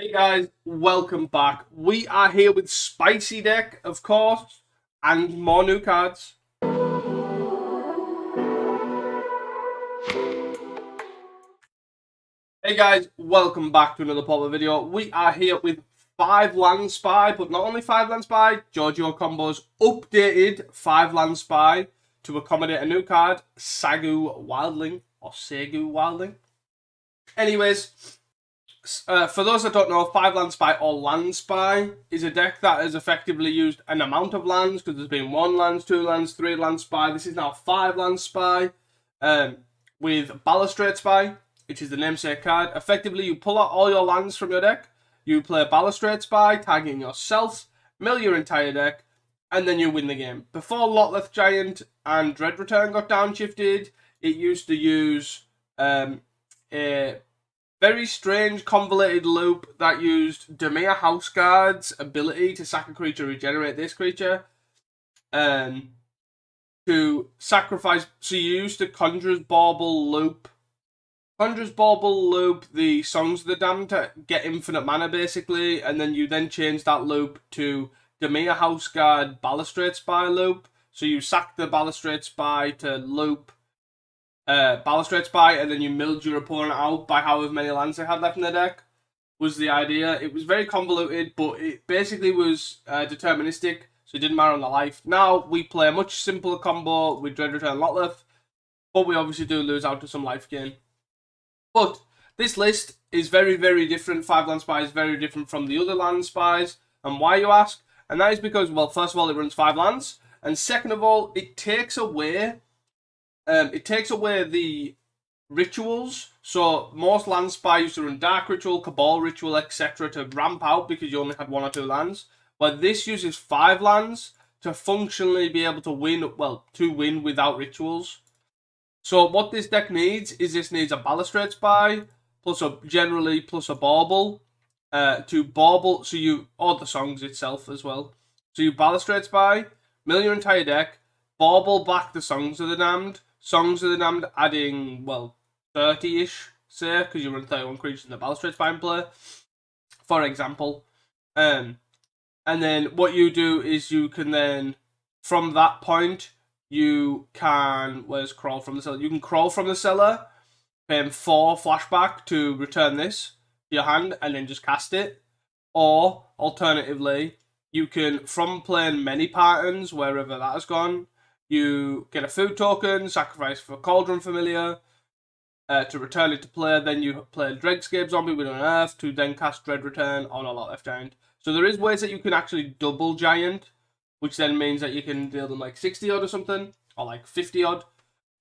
Hey guys, welcome back. We are here with Spicy Deck, of course, and more new cards. Hey guys, welcome back to another Pauper video. We are here with 5 Land Spy, but not only 5 Land Spy, Giorgio Combo's updated 5 Land Spy to accommodate a new card, Sagu Wildling, or Segu Wildling. Anyways, for those that don't know, 5 Land Spy or Land Spy is a deck that has effectively used an amount of lands, because there's been 1 lands, 2 lands, 3 Land Spy. This is now 5 Land Spy with Balustrade Spy, which is the namesake card. Effectively, you pull out all your lands from your deck, you play Balustrade Spy, tagging yourself, mill your entire deck, and then you win the game. Before Lotleth Giant and Dread Return got downshifted, it used to use a very strange convoluted loop that used Demir Houseguard's ability to sack a creature, regenerate this creature, to sacrifice. So you used the Conjurer's Bauble loop. Conjurer's Bauble loop the Songs of the Damned to get infinite mana basically, and then you change that loop to Demir Houseguard Balustrade Spy loop. So you sack the Balustrade Spy to loop Balustrade Spy, and then you milled your opponent out by however many lands they had left in their deck, was the idea. It was very convoluted, but it basically was deterministic, so it didn't matter on the life. Now we play a much simpler combo with Dread Return Lotleth, but we obviously do lose out to some life gain. But this list is very, very different. 5 Land Spy is very different from the other Land Spies. And why, you ask? And that is because, well, first of all, it runs 5 lands, and second of all, it takes away the rituals. So most Land Spy used to run Dark Ritual, Cabal Ritual, etc. to ramp out because you only had 1 or 2 lands. But this uses 5 lands to functionally be able to win, win without rituals. So what this deck needs is a Balustrade Spy, plus a Bauble, to Bauble, or the Songs itself as well. So you Balustrade Spy, mill your entire deck, Bauble back the Songs of the Damned, Songs of the Damned adding, 30-ish, say, because you run 31 creatures in the Balustrade Spy in play, for example. And then what you do is you can then, from that point, you can, Crawl from the Cellar? You can Crawl from the Cellar, pay 4 flashback to return this to your hand, and then just cast it. Or, alternatively, you can, from playing many patterns, wherever that has gone, you get a food token, sacrifice for Cauldron Familiar, to return it to play. Then you play Dregscape Zombie with an Earth to then cast Dread Return on a Lotleth Giant. So there is ways that you can actually double Giant, which then means that you can deal them like 60 odd or something, or like 50 odd.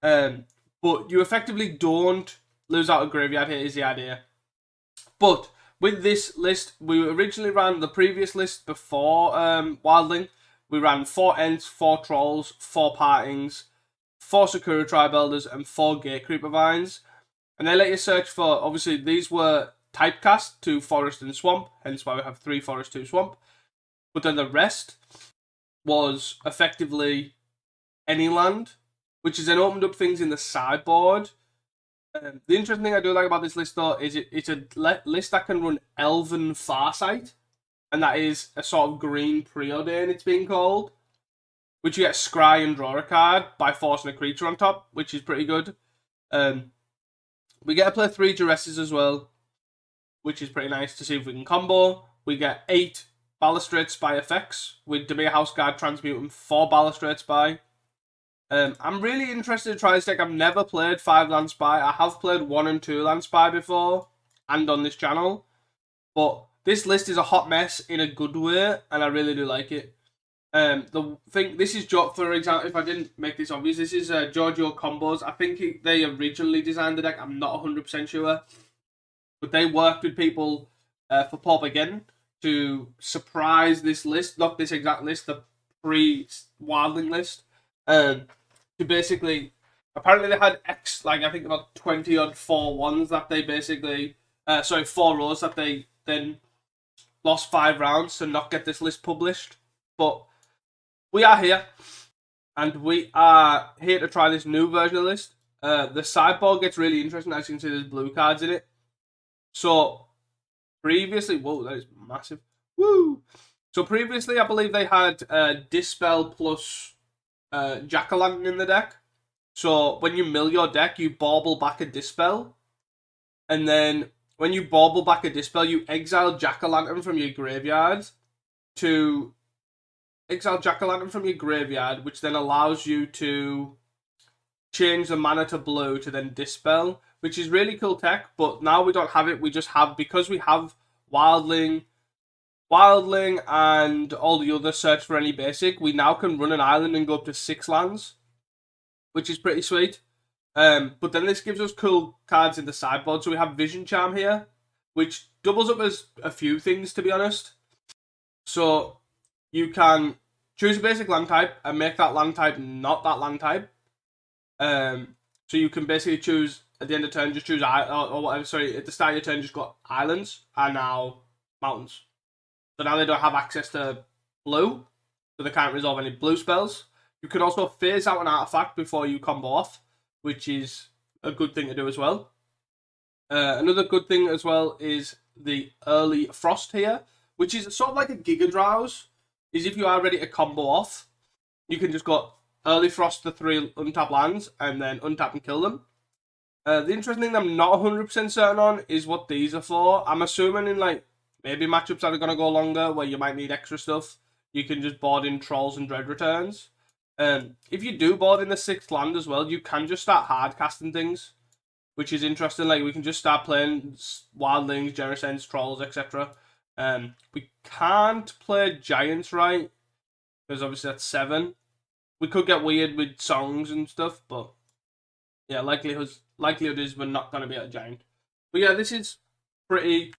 But you effectively don't lose out a graveyard here, is the idea. But with this list, we originally ran the previous list before Wildling. We ran 4 Ents, 4 Trolls, 4 Partings, 4 Sakura Tribe Elders, and 4 Gatecreeper Vines. And they let you search for, obviously, these were typecast to Forest and Swamp, hence why we have 3 Forest, 2 Swamp. But then the rest was effectively any land, which has then opened up things in the sideboard. The interesting thing I do like about this list, though, is it's a list that can run Elven Farsight, and that is a sort of green preordain, it's being called, which you get scry and draw a card by forcing a creature on top, which is pretty good. We get to play 3 Duresses as well, which is pretty nice to see if we can combo. We get 8 Balustrade Spy effects with Demir Houseguard transmuting 4 Balustrade Spy. I'm really interested to try this deck. I've never played 5 Land Spy. I have played 1 and 2 Land Spy before, and on this channel. But this list is a hot mess in a good way, and I really do like it. This is, for example, if I didn't make this obvious, this is Giorgio Combos. I think they originally designed the deck. I'm not 100% sure. But they worked with people for Pauper again to surprise this list, not this exact list, the pre-Wildling list. To basically, apparently they had I think about 20 odd 4-1s that they basically, 4 rows that they then lost 5 rounds to not get this list published. But we are here, and we are here to try this new version of the list. The sideboard gets really interesting. As you can see, there's blue cards in it. So previously, whoa, that is massive. Woo! So previously, I believe they had Dispel plus Jack-o'-lantern in the deck. So when you mill your deck, you bauble back a Dispel. And then when you bauble back a Dispel, you exile Jack-o'-lantern from your graveyard to exile Jack-o'-lantern from your graveyard, which then allows you to change the mana to blue to then Dispel, which is really cool tech, but now we don't have it. We just have, because we have Wildling, and all the other search for any basic, we now can run an island and go up to 6 lands, which is pretty sweet. But then this gives us cool cards in the sideboard. So we have Vision Charm here, which doubles up as a few things, to be honest. So you can choose a basic land type and make that land type not that land type. So you can basically choose at the end of turn, just choose or whatever. Sorry, at the start of your turn, just got islands and now mountains. So now they don't have access to blue, so they can't resolve any blue spells. You can also phase out an artifact before you combo off, which is a good thing to do as well. Another good thing as well is the early frost here, which is sort of like a Giga Drowse. Is if you are ready to combo off, you can just go early frost to 3 untap lands and then untap and kill them. The interesting thing I'm not 100% certain on is what these are for. I'm assuming in like maybe matchups that are going to go longer where you might need extra stuff, you can just board in Trolls and Dread Returns. If you do board in the 6th land as well, you can just start hard casting things, which is interesting. Like we can just start playing Wildlings, Generous Trolls, etc. We can't play Giants, right? Because obviously that's 7. We could get weird with songs and stuff, but yeah, likelihood is we're not going to be at a Giant. But yeah, this is pretty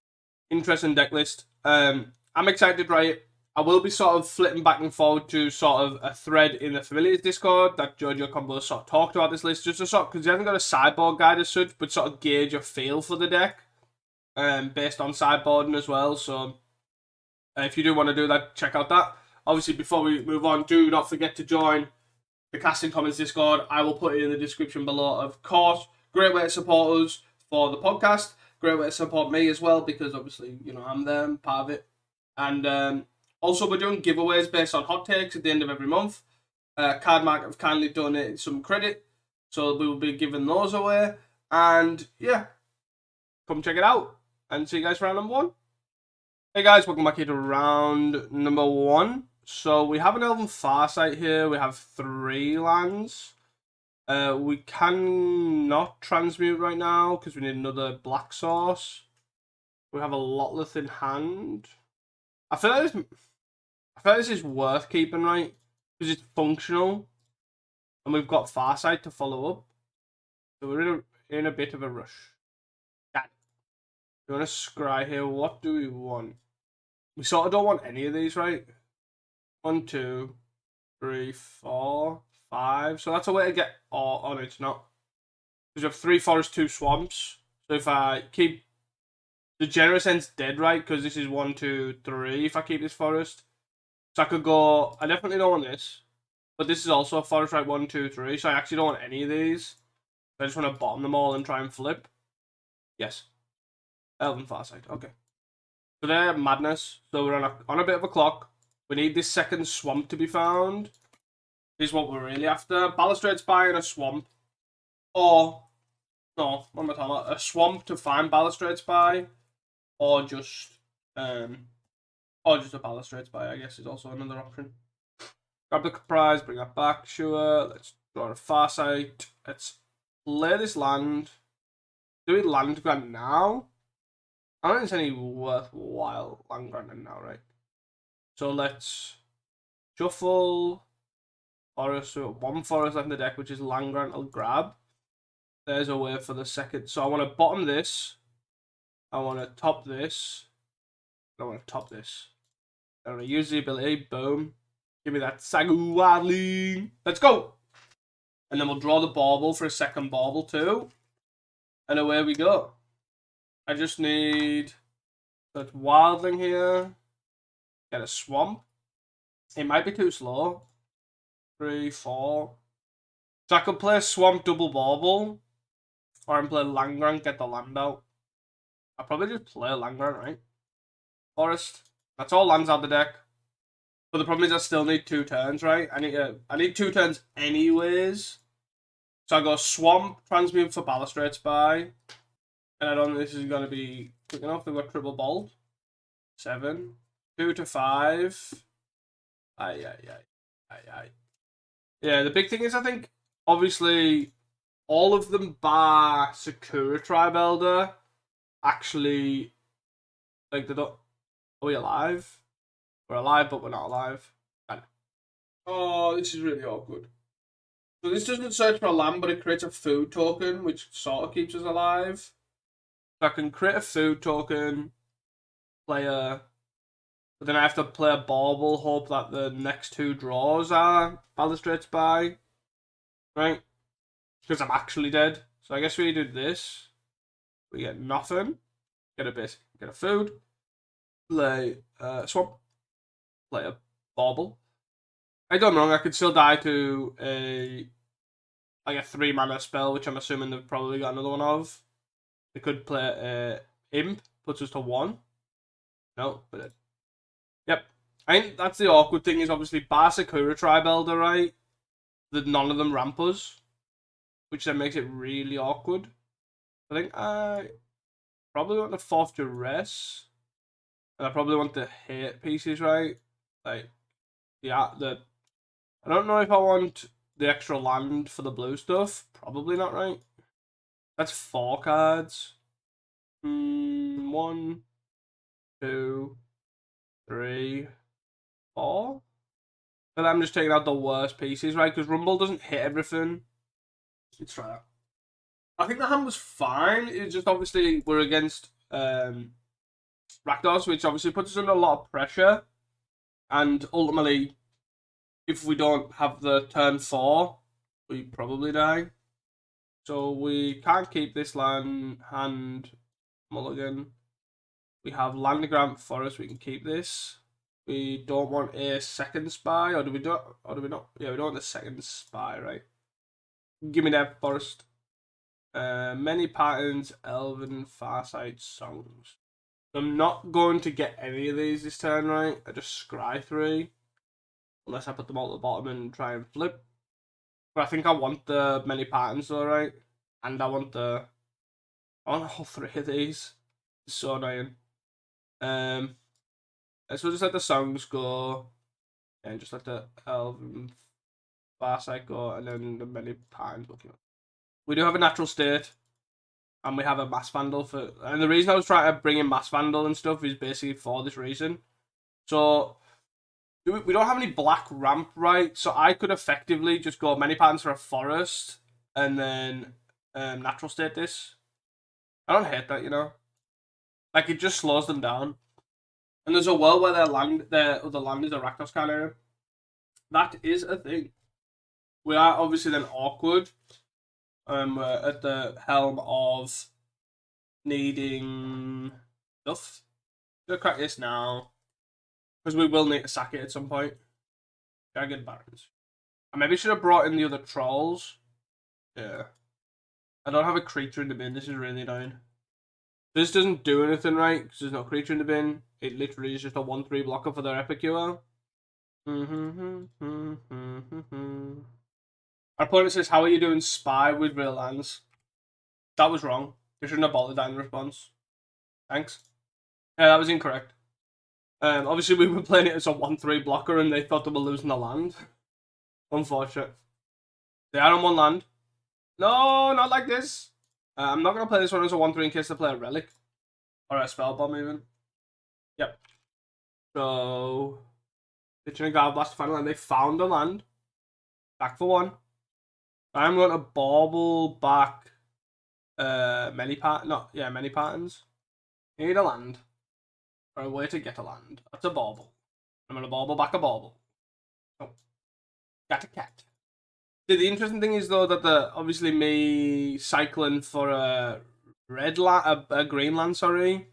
interesting deck list. I'm excited, right? I will be sort of flipping back and forward to sort of a thread in the Familiars Discord that Jojo Combo sort of talked about this list, just to sort, because he hasn't got a sideboard guide as such, but sort of gauge a feel for the deck, based on sideboarding as well. So if you do want to do that, check out that. Obviously, before we move on, do not forget to join the Casting Commons Discord. I will put it in the description below. Of course, great way to support us for the podcast. Great way to support me as well, because obviously, you know, I'm there, I'm part of it. And also, we're doing giveaways based on hot takes at the end of every month. Cardmark have kindly donated some credit, so we will be giving those away. And yeah, come check it out. And see you guys for round number 1. Hey guys, welcome back here to round number 1. So we have an Elven Farsight here. We have 3 lands. We cannot transmute right now because we need another black source. We have a Lotleth in hand. I feel like this is worth keeping, right? Because it's functional. And we've got Farsight to follow up. So we're in a bit of a rush. We want to scry here. What do we want? We sort of don't want any of these, right? 1, 2, 3, 4, 5. So that's a way to get... Oh, no, it's not. Because we have 3 forests, 2 swamps. So if I keep... The Generous End's dead, right? Because this is 1, 2, 3 if I keep this forest. So I could go... I definitely don't want this. But this is also a forest, right? 1, 2, 3. So I actually don't want any of these. I just want to bottom them all and try and flip. Yes. Elven Farsight. Okay. So they're madness. So we're on a bit of a clock. We need this second swamp to be found. This is what we're really after. Balustrade Spy and a swamp. Or... No, what am I talking about? A swamp to find Balustrade Spy. Or just a Balustrade Spy, I guess, is also another option. Grab the prize, bring that back, sure. Let's draw a Farsight. Let's play this land. Do we land grant now? I don't think it's any worthwhile land granting now, right? So let's shuffle forest. So 1 forest left in the deck, which is land grant. I'll grab. There's a way for the second. So I want to bottom this. I want to top this. I want to top this. I want to use the ability. Boom. Give me that Sagu Wadling. Let's go. And then we'll draw the bauble for a second bauble too. And away we go. I just need that Wildling here. Get a swamp. It might be too slow. 3, 4. So I could play a swamp double bauble. Or I can play land grant, get the land out. I'll probably just play a land grant, right? Forest. That's all lands out the deck. But the problem is I still need 2 turns, right? I need 2 turns anyways. So I go Swamp, Transmute for Balustrade Spy. And I don't think this is going to be quick enough. They've got Triple Bolt. 7. 2 to 5. Aye. Yeah, the big thing is I think, obviously, all of them bar Sakura Tribe Elder actually, like, they don't... Are we alive? We're alive, but we're not alive. Oh, this is really awkward. So this doesn't search for a land, but it creates a food token, which sort of keeps us alive. So I can create a food token, play a... But then I have to play a bauble, hope that the next 2 draws are Balustrade Spy. Right? Because I'm actually dead. So I guess we do this. We get nothing. Get a bit. Get a food. Play Swamp. Play a bauble. I don't know, I could still die to a 3 mana spell, which I'm assuming they've probably got another one of. They could play a Imp, puts us to 1. No, but it. Yep. I think that's the awkward thing is obviously bar Sakura Tribe Elder, right? That none of them ramp us, which then makes it really awkward. I think I probably want the 4th Duress, and I probably want the hate pieces, right? Like, yeah, I don't know if I want the extra land for the blue stuff. Probably not, right? That's 4 cards. 1, 2, 3, 4. But I'm just taking out the worst pieces, right? Because Rumble doesn't hit everything. Let's try that. I think the hand was fine. It's just obviously we're against Rakdos, which obviously puts us under a lot of pressure. And ultimately, if we don't have the turn 4, we probably die. So we can't keep this hand mulligan. We have Landagram Forest, we can keep this. We don't want a second spy, or do we not? Yeah, we don't want a second spy, right? Give me that Forest. Many Patterns, Elven, Farsight, Songs. I'm not going to get any of these this turn, right? I just scry 3. Unless I put them all at the bottom and try and flip. But I think I want the Many Patterns though, right? And I want all 3 of these. It's so annoying. So just let the Songs go. And just let the Elven Farsight go. And then the Many Patterns. We do have a Natural State. And we have a Mass Vandal for... And the reason I was trying to bring in Mass Vandal and stuff is basically for this reason. So... We don't have any black ramp, right? So I could effectively just go Many Patterns for a Forest. And then... Natural State this. I don't hate that, you know? Like, it just slows them down. And there's a world where their other land is a Rakdos kind of area. That is a thing. We are obviously then awkward. We're at the helm of needing stuff. I'm gonna crack this now. Because we will need to sack it at some point. Jagged Barrens. I maybe should have brought in the other trolls. Yeah. I don't have a creature in the bin. This is really annoying. This doesn't do anything right because there's no creature in the bin. It literally is just a 1/3 blocker for their Epicure. Our opponent says, how are you doing spy with real lands? That was wrong. You shouldn't have bothered that in response. Thanks. Yeah, that was incorrect. Obviously, we were playing it as a 1/3 blocker and they thought they were losing the land. Unfortunate. They are on 1 land. No, not like this. I'm not going to play this one as a 1/3 in case they play a Relic. Or a Spell Bomb, even. Yep. So... Pitching a Guard Blast final, and they found a land. Back for 1. I'm going to bauble back Many Patterns. Need a land. Or a way to get a land. That's a bauble. I'm going to bauble back a bauble. Oh. Got a cat. The interesting thing is though that obviously me cycling for a green land, sorry.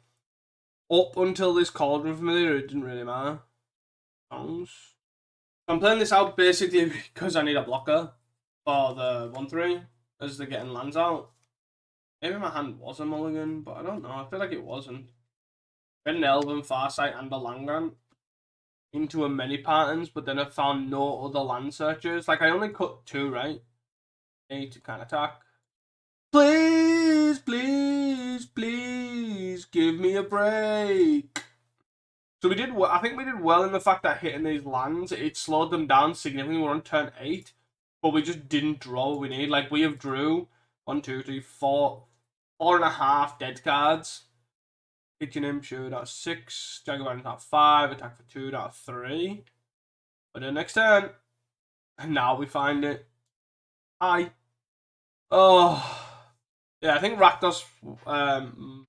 Up until this Cauldron Familiar, it didn't really matter. I'm playing this out basically because I need a blocker for the 1/3 as they're getting lands out. Maybe my hand was a mulligan, but I don't know. I feel like it wasn't. an Elven Farsight and a land grant into a many patterns, but then I found no other land searches. Like, I only cut 2, right? 8 can attack. Please, please, please give me a break. So we did. I think we did well in the fact that hitting these lands, it slowed them down significantly. We're on turn 8, but we just didn't draw what we need. Like, we have drew 1, 2, 3, 4, 4.5 dead cards. Kitchen Imp shoot out 6, Jaguar out 5, attack for 2 out 3. But then next turn, and now we find it. Hi. Oh. Yeah, I think Rakdos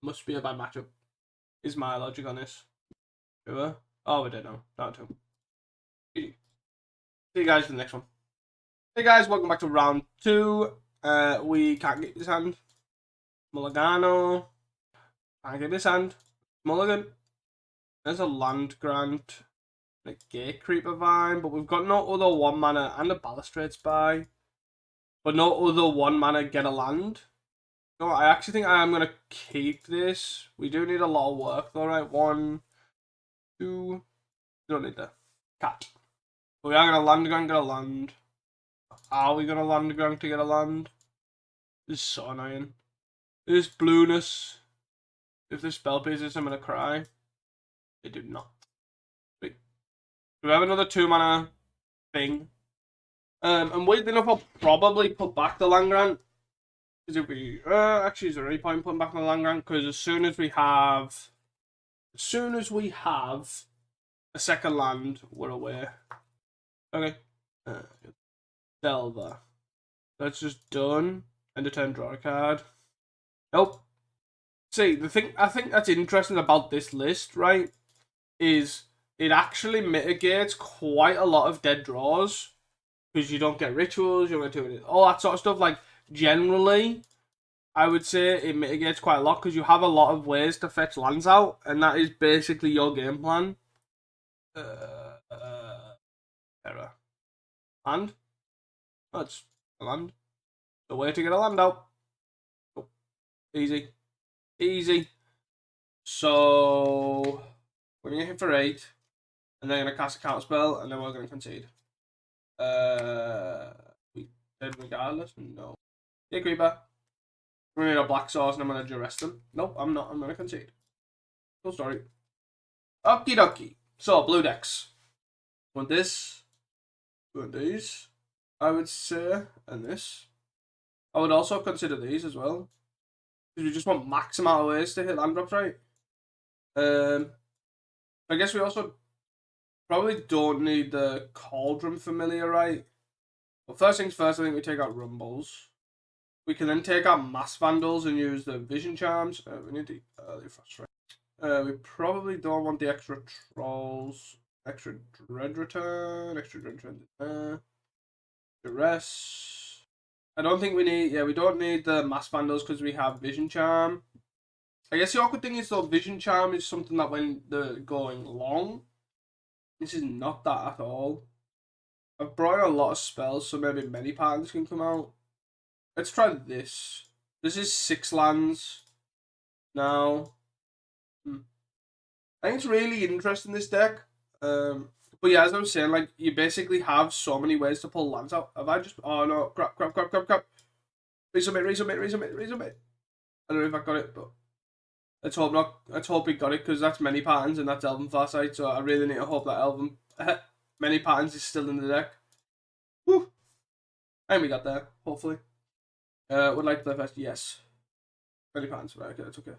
must be a bad matchup. Is my logic on this. Sure. Oh, we don't know. Not 2. See you guys for the next one. Hey guys, welcome back to round 2. We can't get this hand. Mulligano. Can't get this hand. Mulligan. There's a land grant. A Gate Creeper Vine, but we've got no other 1 mana and a Balustrade Spy. But no other 1 mana get a land. No, I actually think I am going to keep this. We do need a lot of work though, right? 1, 2. Don't need that. Cat. But we are going to land grant, get a land. Are we going to land grant to get a land? This is so annoying. This blueness. If this spell pieces, I'm going to cry. They do not. Wait. We have another 2 mana thing. And weirdly enough, I'll probably put back the land grant. Because if we actually, is there any point putting back the land grant? Because as soon as we have a second land, we're away. Okay. Delver. That's just done. End of turn, draw a card. Nope. See, the thing I think that's interesting about this list, right, is it actually mitigates quite a lot of dead draws. Because you don't get rituals, you don't get all that sort of stuff. Like, generally, I would say it mitigates quite a lot because you have a lot of ways to fetch lands out, and that is basically your game plan. Error. Land? Oh, it's a land. The way to get a land out. Oh, easy. Easy. So, we're going to hit for 8, and then going to cast a counter spell, and then we're going to concede. We dead regardless? No. Yeah, Creeper. We're going to need a black sauce and I'm going to arrest them. Nope, I'm not. I'm going to concede. Cool story. Okie dokie. So, blue decks. Want this. Want these. I would say. And this. I would also consider these as well. Because we just want max amount of ways to hit land drops, right? I guess we also probably don't need the Cauldron Familiar, right? But first things first, I think we take out Rumbles. We can then take out Mass Vandals and use the Vision Charms. We need the early frustrate. We probably don't want the extra Trolls. Extra Dread Return. Extra Dread Return. Duress. I don't think we need... Yeah, we don't need the Mass Vandals because we have Vision Charm. I guess the awkward thing is, though, Vision Charm is something that when they're going long... This is not that at all. I've brought in a lot of spells, so maybe many patterns can come out. Let's try this. This is 6 lands. Now. I think it's really interesting, this deck. But yeah, as I was saying, like, you basically have so many ways to pull lands out. Have I just... Oh, no. Crap. Resubmit. I don't know if I got it, but... Let's hope not. Let's hope we got it, because that's many patterns, and that's Elven Farsight, so I really need to hope that Elven... many patterns is still in the deck. Woo! And we got there, hopefully. Would like to play first? Yes. Many patterns, right, okay, that's okay.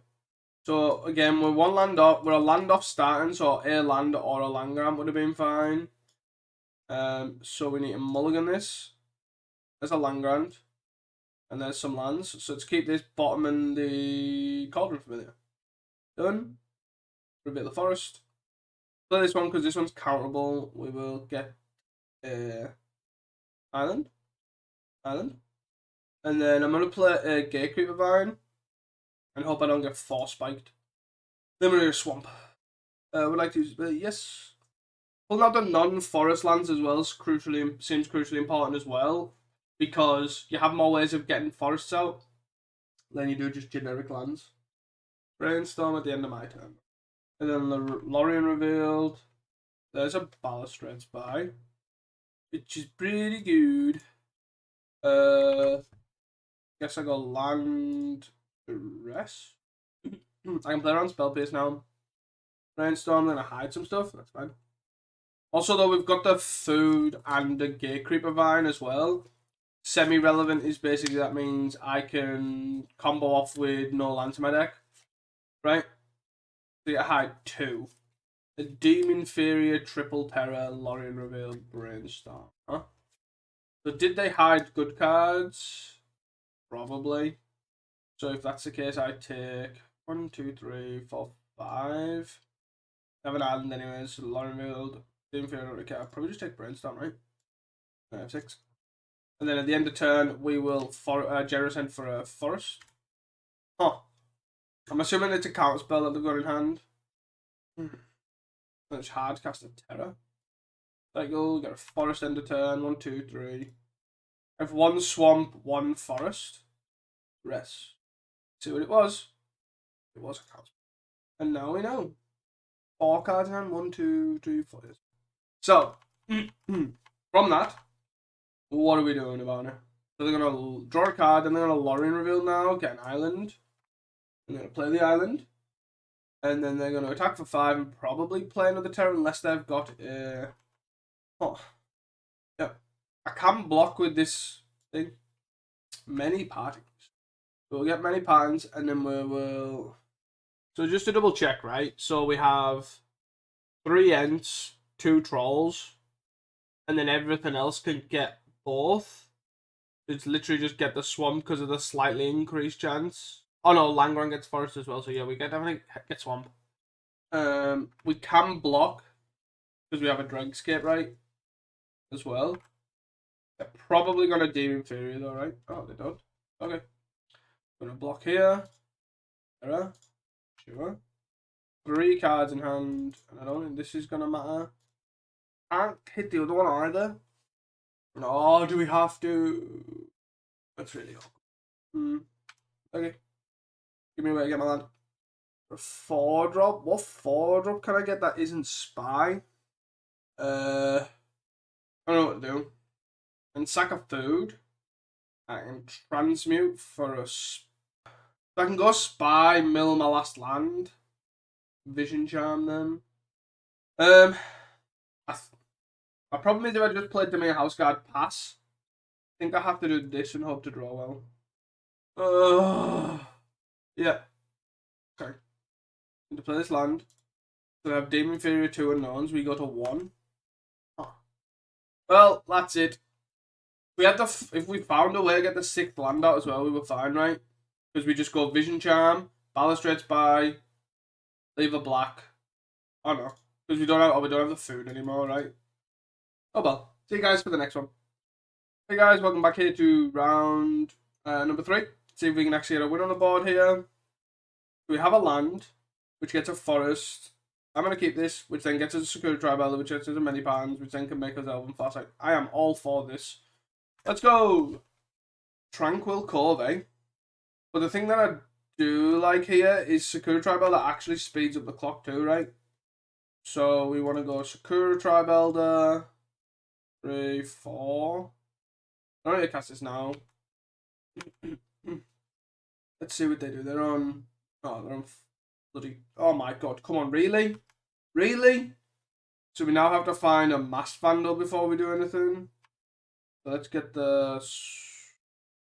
So, again, we're one land off. We're a land off starting, so a land or a land grant would have been fine. So we need to mulligan this. There's a land grant. And there's some lands. So let's keep this bottom and the Cauldron Familiar. Done. Reveal the Forest. Play this one because this one's counterable. We will get Island. And then I'm going to play a Gate Creeper Vine. And hope I don't get Force Spiked. Then we're going to Swamp. Would like to use... yes. Pulling out the non-forest lands as well seems crucially important as well. Because you have more ways of getting forests out than you do just generic lands. Brainstorm at the end of my turn. And then the Lorien revealed. There's a Balustrade Spy, which is pretty good. Guess I got land rest. I can play around spell pace now. Brainstorm, then I hide some stuff. That's fine. Also, though, we've got the food and the Gatecreeper Vine as well. Semi-relevant is basically that means I can combo off with no lands in my deck. Right? So I hide 2. A Demon Inferior, Triple Terror, Lorien Reveal, Brainstorm. Huh? So did they hide good cards? Probably. So if that's the case, I take 1, 2, 3, 4, 5. I have an island anyways. Lorien Revealed, Demon Inferior, okay, I'll probably just take Brainstorm, right? I have 6. And then at the end of turn, we will Jerry for a forest. Huh. I'm assuming it's a counter spell that they've got in hand. It's hard cast a terror. Cycle, get a forest end of turn. 1, 2, 3. I have 1 swamp, 1 forest. Rest. See what it was? It was a counter spell. And now we know. 4 cards in hand. 1, 2, 3, 4. So, from that, what are we doing about it? So they're going to draw a card, and they're going to Lorien Reveal now, get an island. And they're going to play the island. And then they're going to attack for 5 and probably play another terror unless they've got a... Oh. Yeah. I can block with this thing. Many partings. We'll get many patterns, and then we will... So just to double check, right? So we have 3 Ents, 2 Trolls, and then everything else can get both. It's literally just get the swamp because of the slightly increased chance. Oh no, Langron gets forest as well, so yeah, we definitely get swamp. We can block because we have a Dregscape, right? As well. They're probably gonna Demon Inferior though, right? Oh, they don't. Okay. Gonna block here. Error. Sure. 3 cards in hand, and I don't think this is gonna matter. Can't hit the other one either. No, do we have to? That's really awkward. Okay. Give me a way to get my land. For a 4-drop? What 4-drop can I get that isn't Spy? I don't know what to do. And sack of food. I can transmute for a... I can go Spy, mill my last land. Vision Charm them. My problem is if I just played Domain House Guard pass. I think I have to do this and hope to draw well. Yeah. Okay. To play this land. So I have Demon Inferior 2 unknowns. We go to 1. Oh. Well, that's it. We had if we found a way to get the 6th land out as well, we were fine, right? Because we just go Vision Charm, Balustrade Spy, leave a black. Oh no. Because we don't have the food anymore, right? Oh well. See you guys for the next one. Hey guys, welcome back here to round number 3. See if we can actually get a win on the board here. We have a land, which gets a forest. I'm going to keep this, which then gets us a Security Tribal, which gets us a many pans, which then can make us Elven Farsight. I am all for this. Let's go! Tranquil Cove, eh? But the thing that I do like here is Security Tribal that actually speeds up the clock too, right? So we want to go Security Tribal 3, 4. I don't need to cast this now. Let's see what they do. They're on... Oh, they're on bloody... Oh my god, come on, really? Really? So we now have to find a Mass Vandal before we do anything. So let's get the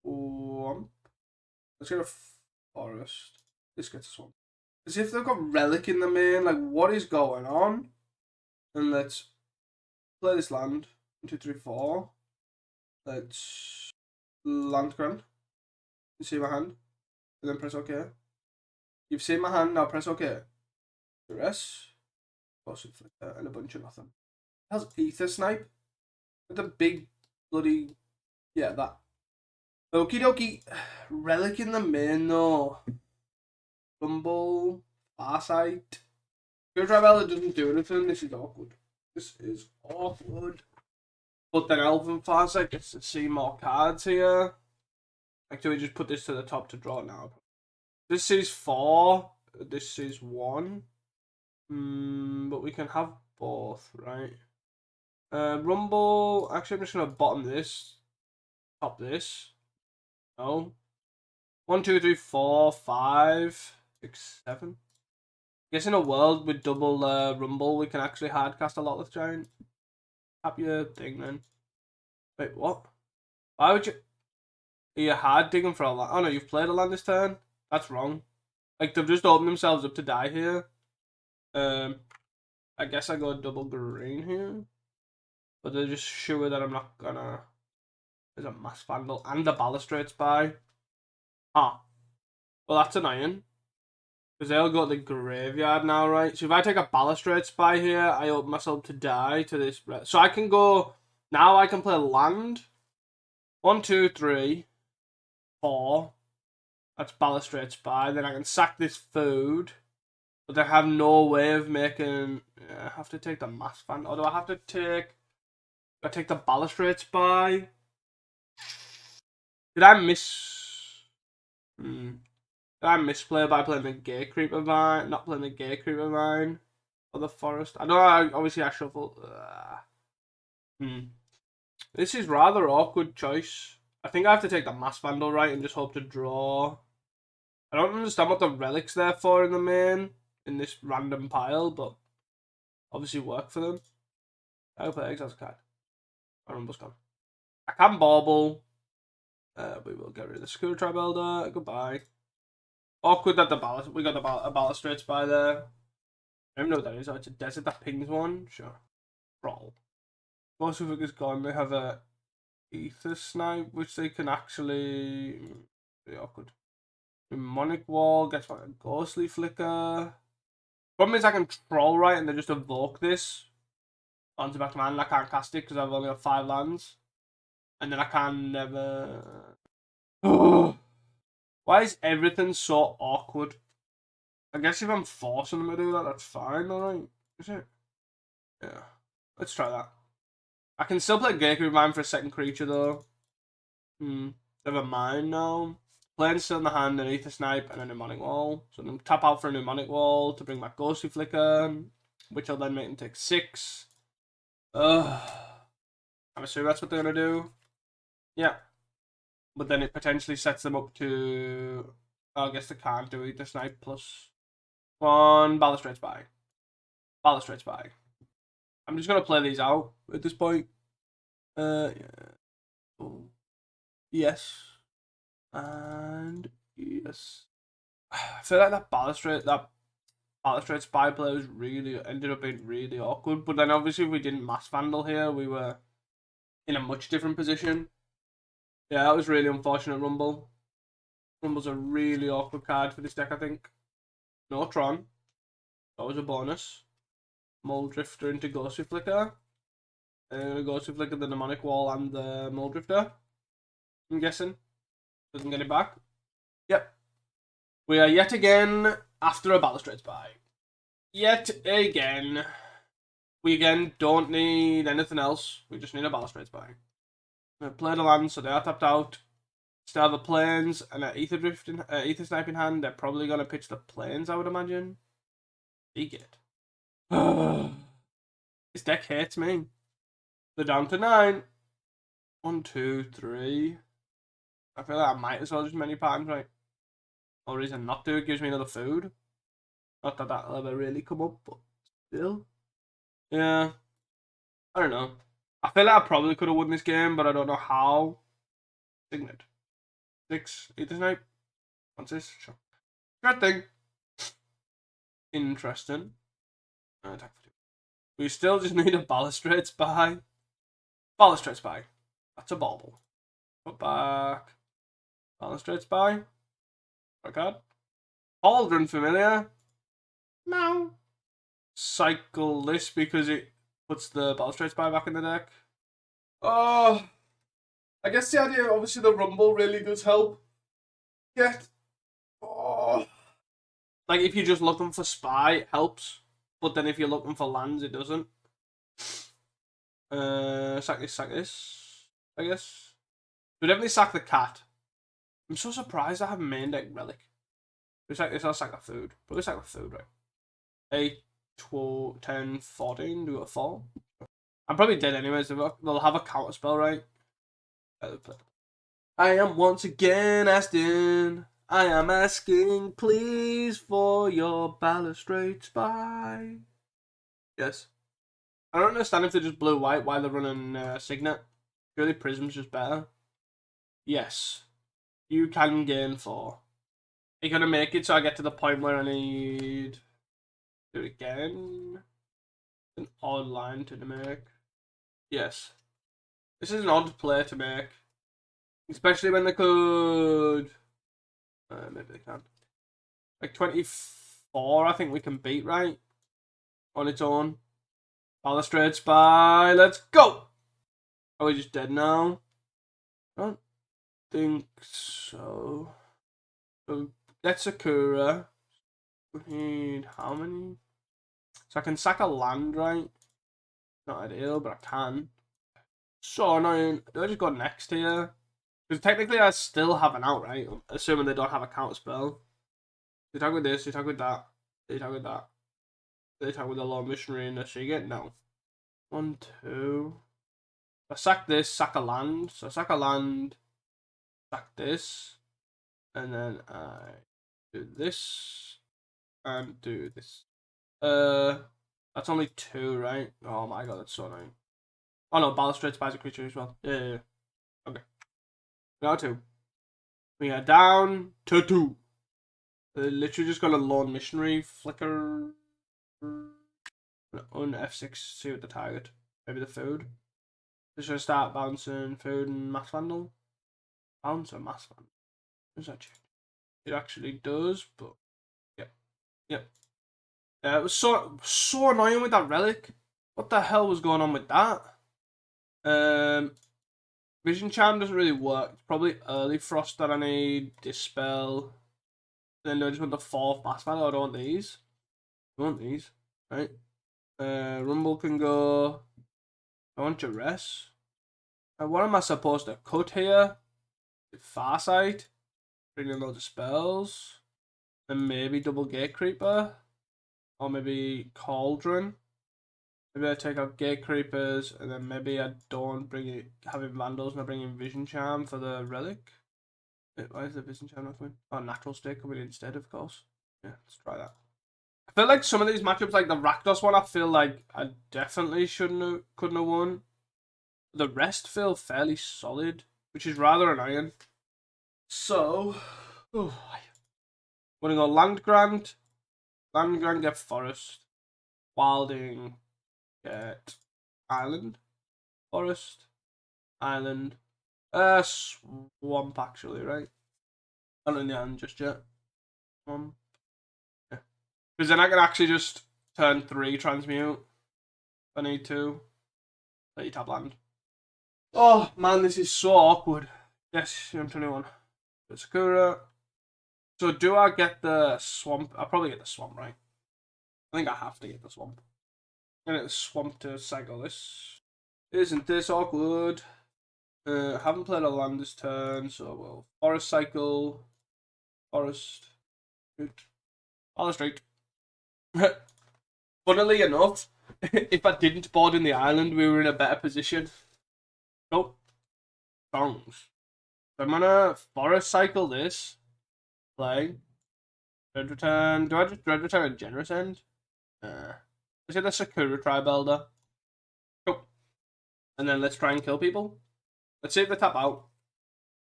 swamp. Let's get a forest. This gets a swamp. As if they've got Relic in the main, like what is going on? And let's play this land. 1, 2, 3, 4. Let's land grant. You see my hand? And then press OK. You've seen my hand, now press OK. The rest. And a bunch of nothing. How's Ether Snipe? With the big bloody... Yeah, that. Okie dokie. Relic in the main though. Rumble. Farsight. Good Tribella doesn't do anything. This is awkward. This is awkward. But then Elven Farsight gets to see more cards here. Actually, just put this to the top to draw now. This is 4. This is 1. But we can have both, right? Rumble. Actually, I'm just gonna bottom this, top this. No. 1, 2, 3, 4, 5, 6, 7. I guess in a world with double Rumble, we can actually hardcast a lot with Giant. Tap your thing then. Wait, what? Why would you? Are you hard digging for a land? Oh no, you've played a land this turn? That's wrong. Like, they've just opened themselves up to die here. I guess I go double green here. But they're just sure that I'm not gonna... There's a Mass Vandal and a Balustrade Spy. Ah. Well, that's annoying. Because they'll go to the graveyard now, right? So if I take a Balustrade Spy here, I open myself to die to this... So I can go... Now I can play land. 1, 2, 3, 4. That's Balustrade Spy. Then I can sack this food. But I have no way of making... I have to take the Mass Vandal. Or do I have to take... Do I take the Balustrade Spy? Did I Did I misplay by playing the Gate Creeper Vine? Not playing the Gate Creeper Vine? Or the Forest? I know, obviously I shuffled. This is rather awkward choice. I think I have to take the Mass Vandal, right, and just hope to draw. I don't understand what the Relic's there for in the main, in this random pile, but obviously work for them. I'll play Exile's card. My Rumble's gone. I can Bauble. We will get rid of the Screw Tribe Elder. Goodbye. Awkward that we got a Balustrade Spy there. I don't even know what that is. Oh, it's a desert that pings one. Sure. Roll. Most of it is gone. They have a Ether Snipe, which they can actually... Pretty awkward. Demonic Wall gets like a Ghostly Flicker. Problem is I can Troll, right, and then just evoke this onto back to my hand. I can't cast it because I've only got 5 lands. And then I can never... Why is everything so awkward? I guess if I'm forcing them to do that, that's fine, alright? Is it? Yeah. Let's try that. I can still play Gate Creeper Vine for a second creature, though. Never mind now. Playing still in the hand, an Ether Snipe, and a Mnemonic Wall. So I'm going to tap out for a Mnemonic Wall to bring back Ghostly Flicker, which will then make them take 6. I'm assuming that's what they're going to do. Yeah. But then it potentially sets them up to... I guess they can't do Ether Snipe plus 1 Balustrade Spy. Balustrade Spy. I'm just going to play these out at this point. Yeah. Oh. Yes. And yes. I feel like that Balustrade Spy play was ended up being really awkward. But then obviously if we didn't Mass Vandal here, we were in a much different position. Yeah, that was really unfortunate, Rumble. Rumble's a really awkward card for this deck, I think. No Tron. That was a bonus. Muldrifter into Ghostly Flicker. Ghostly Flicker, the Mnemonic Wall, and the Muldrifter. I'm guessing. Doesn't get it back. Yep. We are yet again after a Balustrade Spy. Yet again. We again don't need anything else. We just need a Balustrade Spy. We played a land, so they are tapped out. Still have the Plains and an Ether Snipe in hand. They're probably going to pitch the Plains, I would imagine. Dig it. This deck hates me. They're down to 9. 1, 2, 3. I feel like I might as well just many times, right? No reason not to. It gives me another food. Not that that'll ever really come up, but still. Yeah. I don't know. I feel like I probably could have won this game, but I don't know how. Signet. 6. Ether Snipe. What's this? Sure. Good thing. Interesting. Attack for 2. We still just need a Balustrade Spy. Balustrade Spy. That's a bauble. Put back. Balustrade Spy. Right card. Cauldron Familiar. No. Cycle this because it puts the Balustrade Spy back in the deck. Oh. I guess the idea, obviously, the Rumble really does help. Yet. Oh. Like, if you're just looking for Spy, it helps. But then if you're looking for lands, it doesn't. Sack this, I guess. We definitely sack the cat. I'm so surprised I have main deck Relic. We sack this, I'll sack the food. But we sack the food, right? 8, 12, 10, 14, do a 4. I'm probably dead anyways. They'll have a counter spell, right? I am once again asking. I am asking, please, for your balustrade spy. Yes. I don't understand if they're just blue-white, why they're running Signet. Surely Prism's just better. Yes. You can gain 4. Are you going to make it so I get to the point where I need... Do it again. An odd line to make. Yes. This is an odd play to make. Especially when they could... maybe they can. Like 24, I think we can beat, right? On its own. Balustrade Spy, let's go! Are we just dead now? I don't think so. So get Sakura. We need how many? So I can sack a land, right? Not ideal, but I can. So annoying. Do I just go next here? Because technically I still have an out, right? Assuming they don't have a counter spell. You talk with this, you talk with that, you talk with that. They talk with the Lord Missionary in the so you get no. 1, 2. I sack this, sack a land. So I sack a land, sack this, and then I do this and do this. That's only 2, right? Oh my god, that's so annoying. Oh no, Balustrade Spy's a creature as well. Yeah. Okay. We got 2. We are down to 2. Literally just got a Lord Missionary flicker. On F6, see what the target. Maybe the food. Just gonna start bouncing food and mass vandal. Bounce or mass vandal? Does that change? It actually does, but yep. It was so annoying with that relic. What the hell was going on with that? Vision Charm doesn't really work. It's probably early frost that I need. Dispel. Then I just want the 4th mass vandal. I don't want these. I want these, right? Rumble can go. I want Duress. What am I supposed to cut here? Farsight. Bring in loads of spells. And maybe double Gate Creeper. Or maybe Cauldron. Maybe I take out Gate Creepers. And then maybe I don't bring it. Having Vandals and I bring in Vision Charm for the Relic. Wait, why is the Vision Charm not coming? Oh, Natural State coming instead, of course. Yeah, let's try that. I feel like some of these matchups, like the Rakdos one, I feel like I definitely couldn't have won. The rest feel fairly solid, which is rather annoying. So, I'm gonna go Land Grant. Land Grant get Forest. Wilding get Island. Forest. Island. Swamp actually, right? Not in the island just yet. Swamp. Yeah. Because then I can actually just turn 3 transmute. If I need to. Let you tap land. Oh man, this is so awkward. Yes, I'm 21. Sakura. So do I get the swamp? I'll probably get the swamp, right? I think I have to get the swamp. I get the swamp to cycle this. Isn't this awkward? Haven't played a land this turn, so we'll forest cycle. Forest. Balustrade. Funnily enough, if I didn't board in the island, we were in a better position. Nope. Songs. So I'm gonna forest cycle this. Play. Dread Return. Do I just Dread Return and Generous End? Let's get the Sakura Tribe Elder. Cool. And then let's try and kill people. Let's see if they tap out.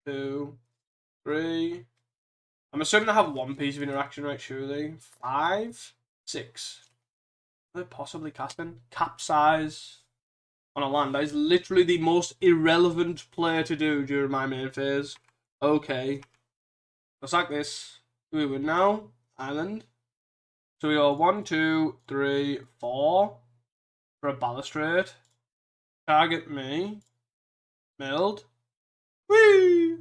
2, 3. I'm assuming I have 1 piece of interaction, right? Surely. 5, 6. Are they possibly casting? Capsize on a land. That is literally the most irrelevant player to do during my main phase. Okay. Let's like this. Do we win now? Island. So we go 1, 2, 3, 4 for a balustrade. Target me. Milled. Whee!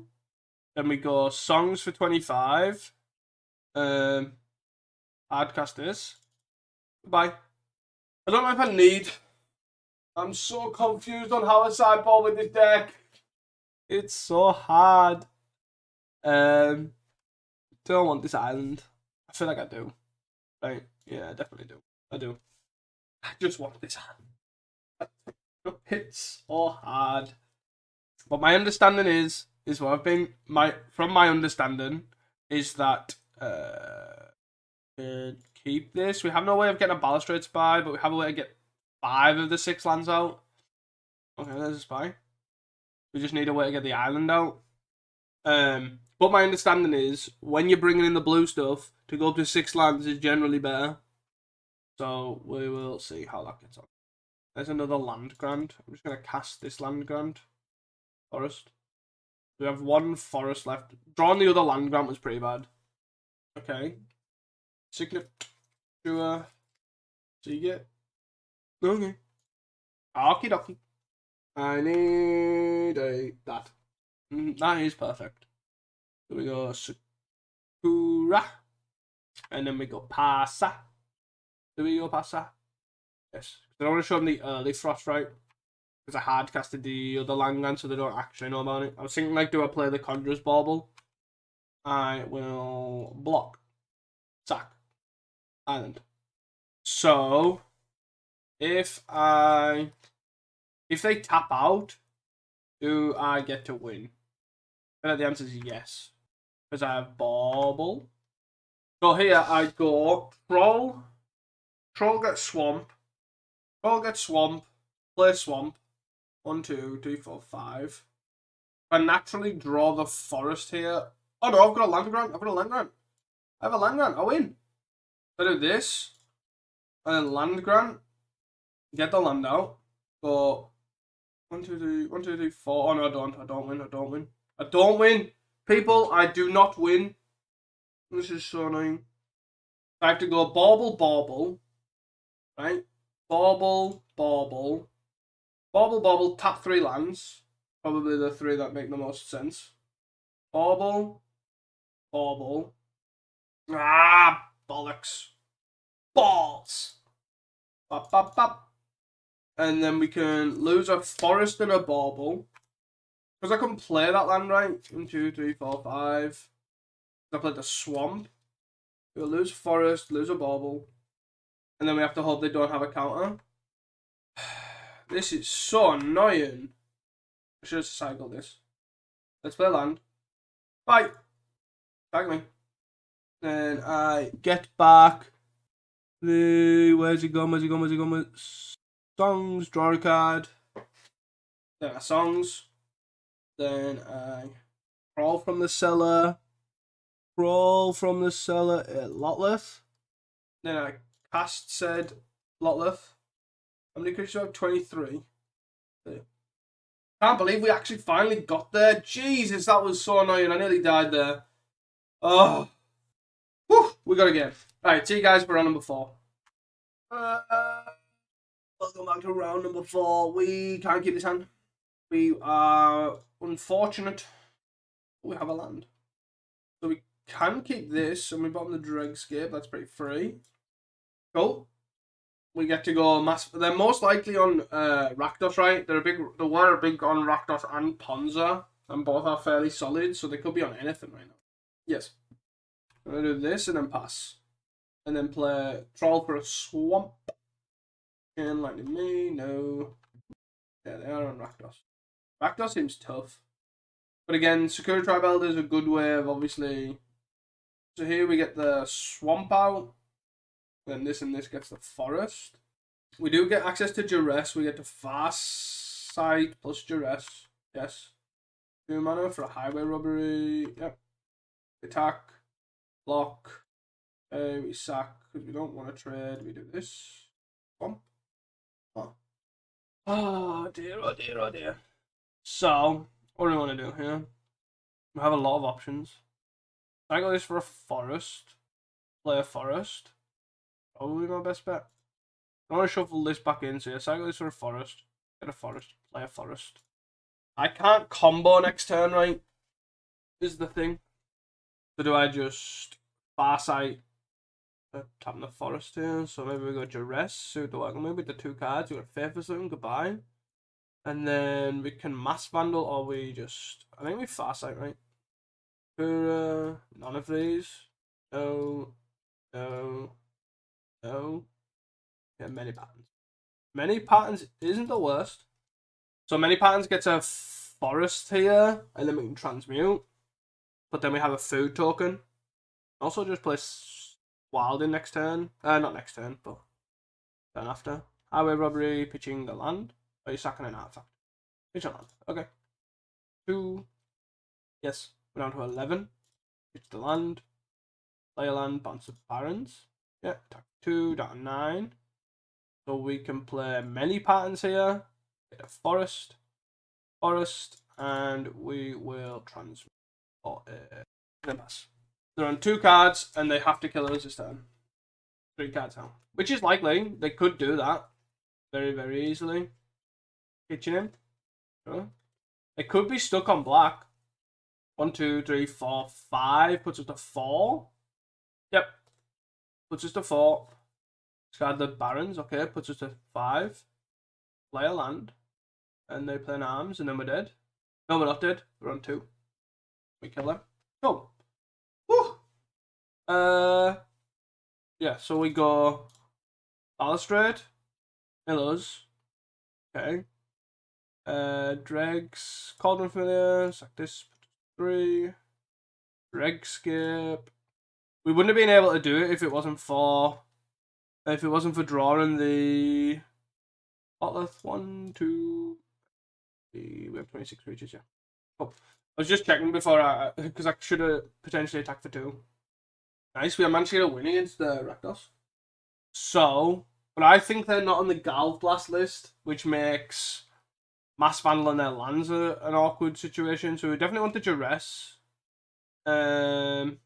Then we go songs for 25. I'd cast this. Goodbye. I don't know if I need. I'm so confused on how I sideboard with this deck. It's so hard. Do I want this island? I feel like I do. Right? Yeah, I definitely do. I do. I just want this hand. It's so hard. But my understanding is what I've been from my understanding is that keep this. We have no way of getting a balustrade spy, but we have a way to get 5 of the 6 lands out. Okay, there's a spy. We just need a way to get the island out. But my understanding is when you're bringing in the blue stuff, to go up to 6 lands is generally better. So we will see how that gets on. There's another land grant. I'm just going to cast this land grant. Forest. We have 1 forest left. Drawing the other land grant was pretty bad. Okay. Signet. Sure. So you get. Okay. Okie dokie. I need that. That is perfect. So we go Sakura. And then we go Pasa. Do we go Pasa? Yes. I don't want to show them the early frost, right? Because I hard casted the other land so they don't actually know about it. I was thinking, like, do I play the Conjurer's Bauble? I will block. Sack. Island. So, if they tap out, do I get to win? And the answer is yes. Because I have Bauble. So here I go Troll. Troll gets Swamp. Troll gets Swamp. Play Swamp. 1, 2, 3, 4, 5. I naturally draw the forest here. Oh no, I've got a land grant. I have a land grant. I win. I do this. And then land grant. Get the land out. Go 1, 2, 3, 1, 2, 3, 4. Oh no, I don't win. People, I do not win. This is so annoying. I have to go Bauble. Right? Bauble. Bauble, tap 3 lands. Probably the 3 that make the most sense. Bauble. Ah, bollocks. Balls. Bop, bop, bop. And then we can lose a forest and a Bauble. Because I can play that land, right? 1, 2, 3, 4, 5. I played the swamp. We'll lose forest, lose a Bauble. And then we have to hope they don't have a counter. This is so annoying. I should have cycled this. Let's play land. Bye. Tag me. Then I get back the. Where's he gone? Songs, draw a card. Then songs. Then I crawl from the cellar. At Lotleth. Then I cast said Lotleth. How many creatures do I have? 23. Can't believe we actually finally got there. Jesus, that was so annoying. I nearly died there. Oh. Whew, we got a game. Alright, see you guys for round number 4. Welcome back to round number 4. We can't keep this hand. We are unfortunate. We have a land. So we can keep this, and we bottom the Dregscape. That's pretty free. Cool. We get to go mass. They're most likely on Rakdos, right? They were big on Rakdos and Ponza, and both are fairly solid, so they could be on anything right now. Yes. I'm gonna do this and then pass, and then play Troll for a swamp. And lightning me, no. Yeah, they are on Rakdos. Rakdos seems tough, but again, Sakura Tribe Elder is a good way of obviously. So here we get the swamp out. Then this and this gets the forest. We do get access to Duress. We get to Fast Sight plus Duress. Yes. 2 mana for a highway robbery. Yep. Attack. Block. We sack because we don't want to trade. We do this. Bump. Oh dear. So, what do we want to do here? We have a lot of options. I got this for a forest. Play a forest. Probably my best bet. I want to shuffle this back in, so yeah, cycle this for a forest. Get a forest. Play a forest. I can't combo next turn, right? Is the thing. So do I just Farsight tap the forest here? So maybe we go Duress, suit the welcome with the 2 cards. We got Faith or something, goodbye. And then we can Mass Vandal, or we just. I think we Farsight, right? None of these. No. Yeah, many patterns. Many Patterns isn't the worst. So Many Patterns gets a forest here, and then we can transmute. But then we have a food token. Also just place wild in next turn. Not next turn, but turn after. Highway robbery, pitching the land. Are you sacking an artifact? Pitch on land. Okay. 2. Yes. We're down to 11. Pitch the land. Play a land, bounce the barons. Yeah, attack 2, down to 9. So we can play many patterns here. Get a forest. And we will transmit. Pass. They're on 2 cards, and they have to kill us this turn. 3 cards now. Which is likely. They could do that. Very, very easily. Pitching him. It could be stuck on black. 1, 2, 3, 4, 5. Puts us to 4. Yep. Puts us to 4. Discard the barons. Okay. Puts us to 5. Play a land. And they play an arms, and then we're dead. No, we're not dead. We're on 2. We kill them. Cool. Woo! Yeah, so we go Balustrade. Millows. Okay. Dregs. Cauldron Familiar. Sack this. 3. Dregscape. We wouldn't have been able to do it if it wasn't for drawing the Otolith. 1, 2, 3. We have 26 creatures, yeah. Oh, I was just checking before because I should have potentially attacked for 2. Nice, we managed to get a win against the Rakdos. So, but I think they're not on the Galv Blast list, which makes Mass Vandal and their lands an awkward situation. So we definitely want the Duress. I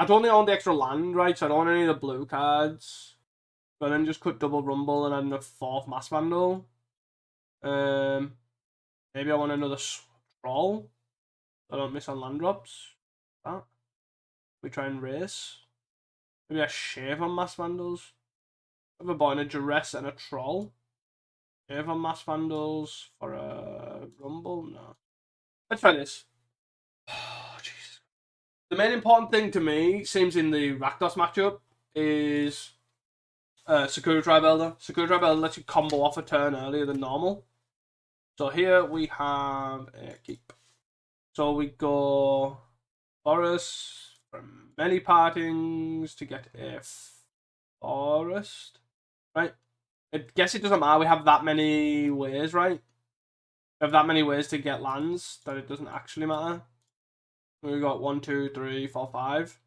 don't own the extra land, right? So I don't want any of the blue cards. But then just cut double Rumble and add a 4th Mass Vandal. Maybe I want another Troll. So I don't miss on land drops. That. We try and race. Maybe I shave on Mass Vandals. I have a boy and a Duress and a Troll. Shave on Mass Vandals for a Rumble? No. Let's try this. Oh, Jesus. The main important thing to me seems in the Rakdos matchup is Sakura Tribe Elder. Sakura Tribe Elder lets you combo off a turn earlier than normal. So here we have a keep. So we go Forest from many partings to get a forest. Right? I guess it doesn't matter. We have that many ways, right? We have that many ways to get lands that it doesn't actually matter. We got 1, 2, 3, 4, 5.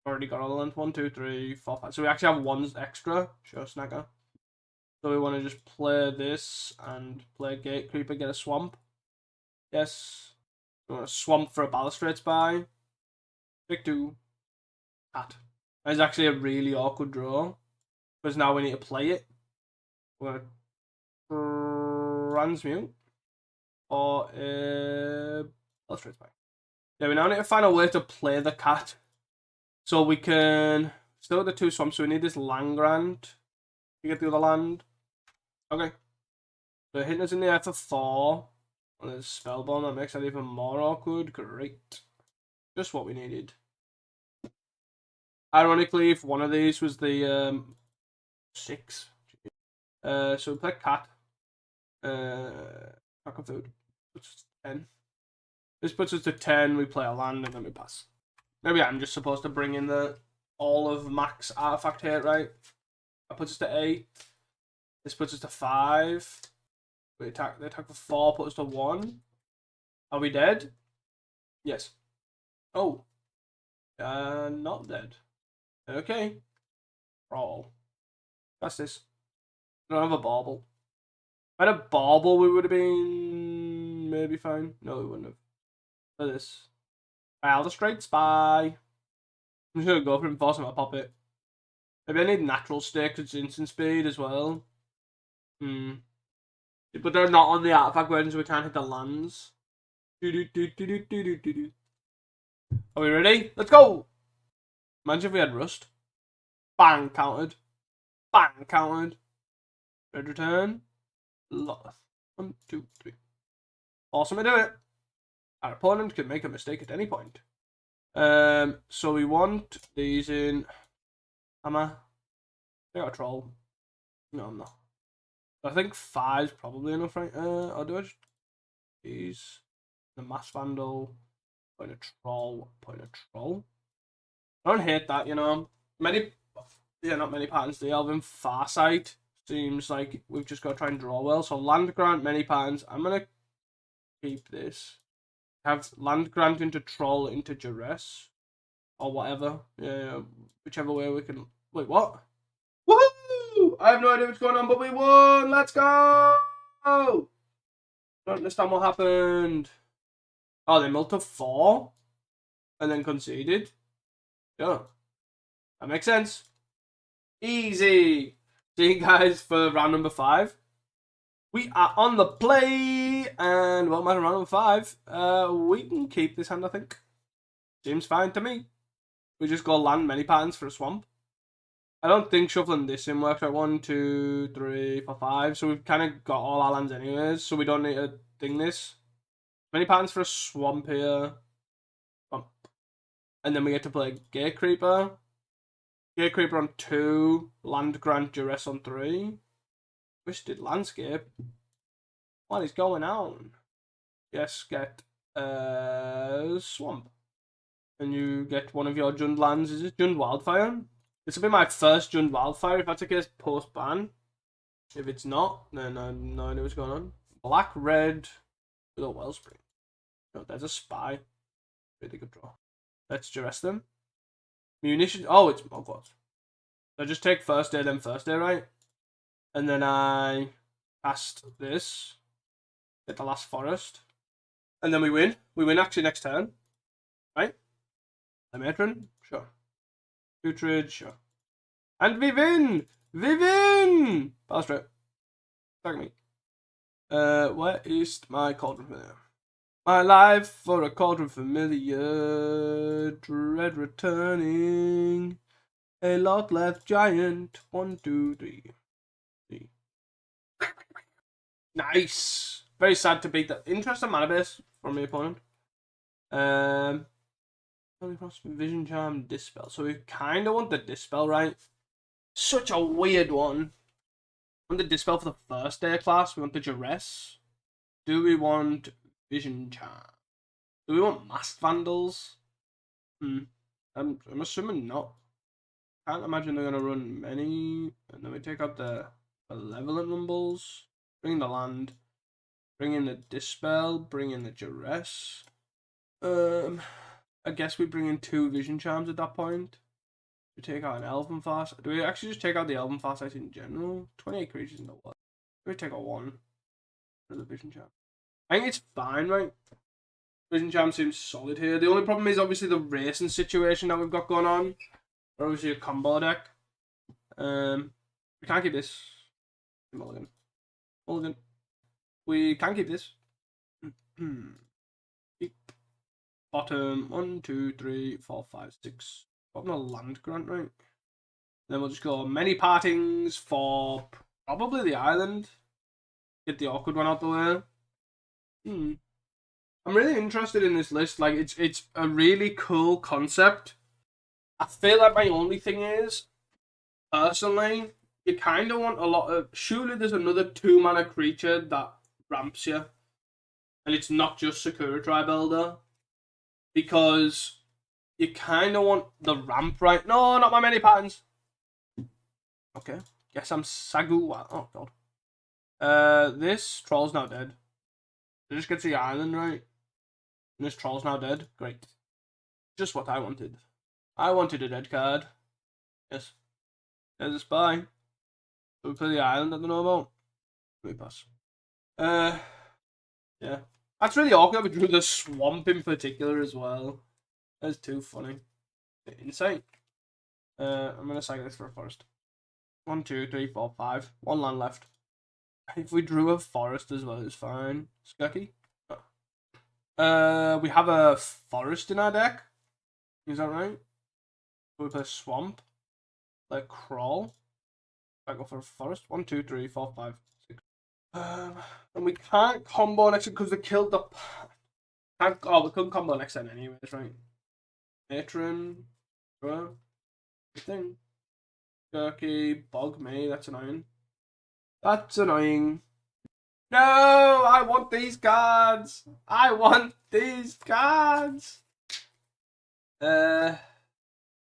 Already got all the lands. 1, 2, 3, 4, 5. So we actually have 1 extra. Sure, Snagger. So we want to just play this and play Gate Creeper, get a swamp. Yes. We want a swamp for a Balustrade Spy. Pick 2. Cat. That is actually a really awkward draw. Because now we need to play it. We're going to transmute. Or a Balustrade Spy. Yeah, we now need to find a way to play the cat. So we can still have the 2 swamps, so we need this land grant to get the other land. Okay. So hitting us in the air for 4. And there's Spellbomb, that makes that even more awkward. Great. Just what we needed. Ironically, if one of these was the 6. So we play cat. Pack of food. Puts us to 10. This puts us to 10, we play a land, and then we pass. Maybe I'm just supposed to bring in the all of max artifact here, right? That puts us to 8. This puts us to 5. They attack for 4, put us to 1. Are we dead? Yes. Oh. Not dead. Okay. Roll. That's this. I don't have a bauble. If I had a bauble, we would have been maybe fine. No, we wouldn't have. For this. Balustrade Spy. I'm just gonna go for him, force him to pop it. Maybe I need natural stick because it's instant speed as well. But they're not on the artifact version, so we can't hit the lands. Are we ready? Let's go! Imagine if we had Rust. Bang, countered. Bang, countered. Red return. Loth. 1, 2, 3. Awesome to do it. Our opponent can make a mistake at any point. So we want these in Hammer. They got a Troll. No, I'm not. I think 5's probably enough, right? I'll do it. These. The Mass Vandal. Point a troll. Point a troll. I don't hate that, you know. Not many patterns. The Elven Farsight seems like we've just got to try and draw well. So land grant, many patterns. I'm going to keep this. Have land grant into troll into duress. Or whatever. Yeah, whichever way we can. Wait, what? Woohoo! I have no idea what's going on, but we won! Let's go! I don't understand what happened. Oh, they milled to 4 and then conceded. Yeah. That makes sense. Easy. See you guys for round number 5. We are on the play, and what matter round number 5? We can keep this hand, I think. Seems fine to me. We just go land many patterns for a swamp. I don't think shuffling this in works. Right, 1, 2, 3, 4, 5. So we've kind of got all our lands anyways, so we don't need to ding this. Many patterns for a swamp here. And then we get to play Gate Creeper. Gate Creeper on 2. Land Grant Duress on 3. Twisted Landscape. What is going on? Yes, get Swamp. And you get one of your Jund lands. Is it Jund Wildfire? This will be my first Jund Wildfire if that's the case post-ban. If it's not, then I have no idea what's going on. Black, red, with a Wellspring. No, there's a Spy. Really good draw. Let's duress them. Munition. Oh, it's Mogwart. So I just take first day, then first day, right? And then I cast this. Get the last forest. And then we win. We win actually next turn. Right? The matron? Sure. Putrid? Sure. And we win! We win! Pass straight. Tag me. Where is my Cauldron Familiar? My life for a Cauldron Familiar. Dread returning. A lot left giant. 1, 2, 3. Nice. Very sad to beat that. Interesting mana base from the opponent. Vision Charm, Dispel. So we kind of want the Dispel, right? Such a weird one. We want the Dispel for the first day of class. We want the Duress. Do we want Vision Charm? Do we want Masked Vandals? I'm assuming not. Can't imagine they're going to run many. And then we take out the Malevolent Rumbles. Bring in the land. Bring in the Dispel. Bring in the Duress. I guess we bring in 2 Vision Charms at that point. We take out an Elven Farsight. Do we actually just take out the Elven Farsight in general? 28 creatures in the world. We take out 1 for the Vision Charm. I think it's fine, right? Vision Charm seems solid here. The only problem is obviously the racing situation that we've got going on. We're obviously a combo deck. We can't keep this. Mulligan. We can keep this. Keep. Bottom 1, 2, 3, 4, 5, 6. Bottom a land grant, right? Then we'll just go many partings for probably the island. Get the awkward one out the way. I'm really interested in this list. Like, it's a really cool concept. I feel like my only thing is, personally, you kind of want a lot of. Surely there's another 2-mana creature that ramps you, and it's not just Sakura Tribe Elder. Because you kind of want the ramp, right? No, not my many patterns. Okay. Guess I'm Sagu. Oh, God. This troll's now dead. It just gets the island, right? And this troll's now dead. Great. Just what I wanted. I wanted a dead card. Yes. There's a Spy. So we play the island I don't know about. Let me pass. Yeah. That's really awkward. We drew the swamp in particular as well. That's too funny. Insane. I'm gonna cycle this for a forest. 1, 2, 3, 4, 5. 1 land left. If we drew a forest as well, it's fine. Skirky. We have a forest in our deck. Is that right? We play swamp. Play crawl. I go for a forest. 1, 2, 3, 4, 5, 6. And we can't combo next because they killed the. We couldn't combo next turn anyways, right? Matron. Sure. Good thing. Turkey. Bog me. That's annoying. That's annoying. No, I want these cards. I want these cards. I'm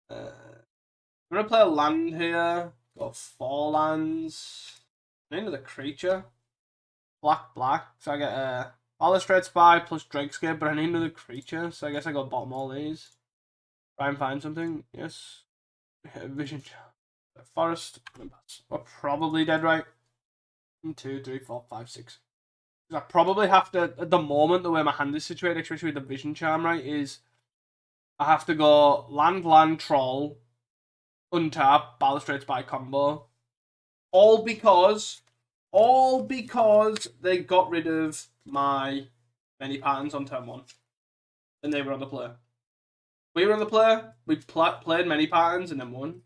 gonna play a land here. Got 4 lands. I need another creature. Black. So I get a Balustrade Spy plus Dregscape, but I need another creature. So I guess I got bottom all these. Try and find something. Yes. Vision. Forest. We're probably dead, right? 1, 2, 3, 4, 5, 6. I probably have to, at the moment, the way my hand is situated, especially with the Vision Charm, right, is I have to go land, troll, untap, Balustrade Spy combo. All because they got rid of my many patterns on turn 1. And they were on the play. We were on the play, we played many patterns and then won.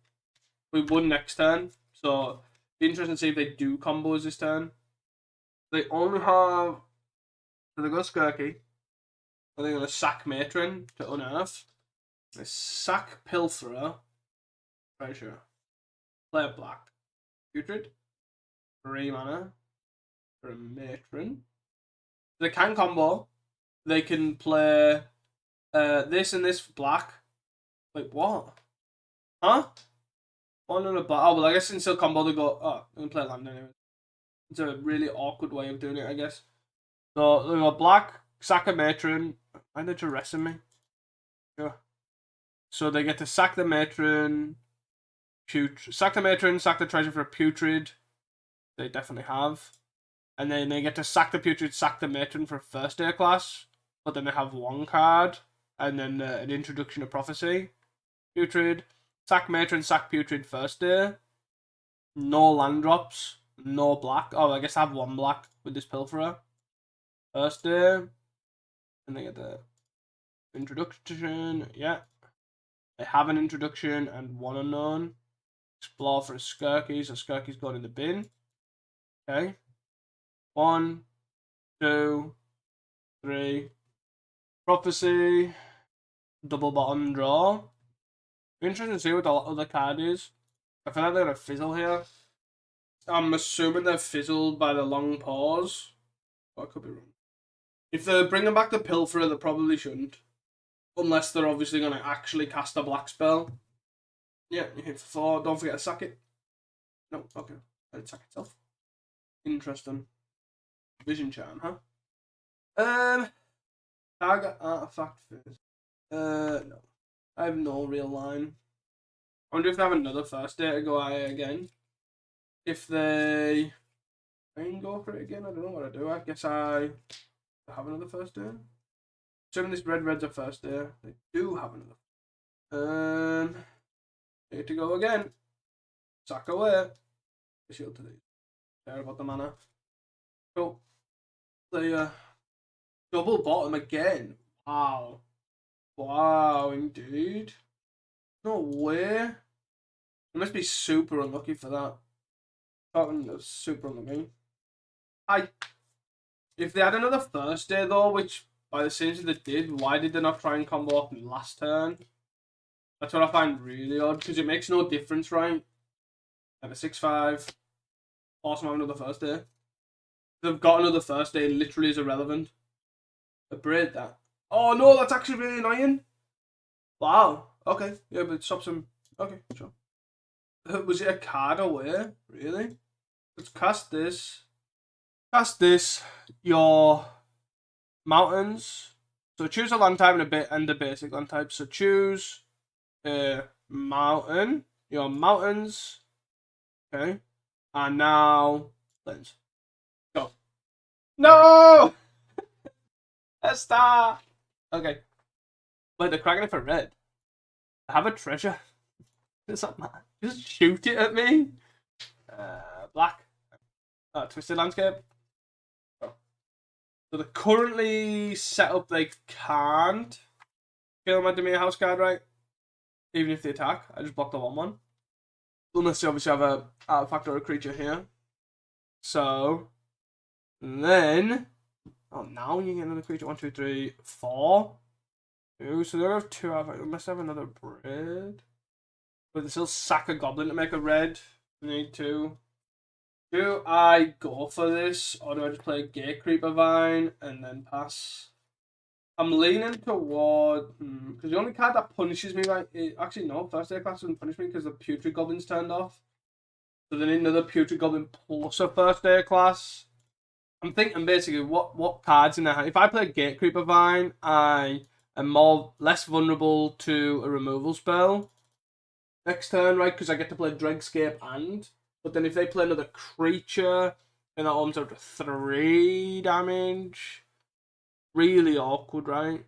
We won next turn, so be interesting to see if they do combos this turn. They only have, so they go Skirky, and they're going to sack Matron to unearth. They sack Pilferer, Treasure, play a black, Putrid, 3 mana for a Matron. They can combo. They can play this and this black. Wait, what? Huh? One and a black. Oh, well, I guess instead of combo, they go. Oh, they can play land anyway. It's a really awkward way of doing it, I guess. So they go black, sack a Matron. Why are they harassing me? Yeah. So they get to sack the Matron, sack the Matron, sack the treasure for a Putrid. They definitely have. And then they get to sack the Putrid, sack the Matron for a first day class. But then they have 1 card. And then an Introduction to Prophecy. Putrid. Sack Matron, sack Putrid first day. No land drops. No black. Oh, I guess I have 1 black with this Pilferer. First day. And they get the Introduction. Yeah. They have an Introduction and 1 unknown. Explore for a Skirky. So Skirky's gone in the bin. Okay. 1, 2, 3. Prophecy. Double bottom draw. Interesting to see what the other card is. I feel like they're going to fizzle here. I'm assuming they're fizzled by the long pause. Oh, I could be wrong. If they're bringing back the Pilferer, they probably shouldn't. Unless they're obviously going to actually cast a black spell. Yeah, you hit for 4. Don't forget to sack it. No, okay. Let it sack itself. Interesting. Vision Charm, huh? Target artifact first. No. I have no real line. I wonder if they have another first day to go at it again. If they can go for it again, I don't know what I do. I guess I have another first day. Assuming this red's a first day, they do have another. Here to go again. Sack away. Shield to these. Care about the mana. Cool. The double bottom again. Wow. Wow, indeed. No way. You must be super unlucky for that. Talking of super unlucky. If they had another first day though, which by the seems they did, why did they not try and combo up last turn? That's what I find really odd, because it makes no difference, right? Have a 6/5. Awesome, have another first day. They've got another first day, literally is irrelevant. Braid that. Oh no, that's actually really annoying. Wow. Okay. Yeah, but stop some. Okay, sure. Was it a card away? Really? Let's cast this. Cast this. Your mountains. So choose a land type and a basic land type. So choose a mountain. Your mountains. Okay. And now lens. Go. No! A star! Okay. Wait, they're cracking it for red. I have a treasure. Is that mad? Just shoot it at me. Black. Twisted Landscape. Oh. So they're currently set up they can't kill my Demir House card, right? Even if they attack. I just block the 1/1. Unless you obviously have a artifact or a creature here. So then now you get another creature. 1, 2, 3, 4. Ooh, so they don't have 2 artifacts. Unless they have another bread. But they still sack a goblin to make a red. They need 2. Do I go for this, or do I just play Gate Creeper Vine and then pass? I'm leaning toward because the only card that punishes me actually no, first aid class doesn't punish me because the Putrid Goblin's turned off. So then another Putrid Goblin plus a first aid class. I'm thinking basically what cards in their hand. If I play Gate Creeper Vine, I am less vulnerable to a removal spell next turn, right? Because I get to play Dregscape but then if they play another creature, then that almost up to 3 damage. Really awkward, right?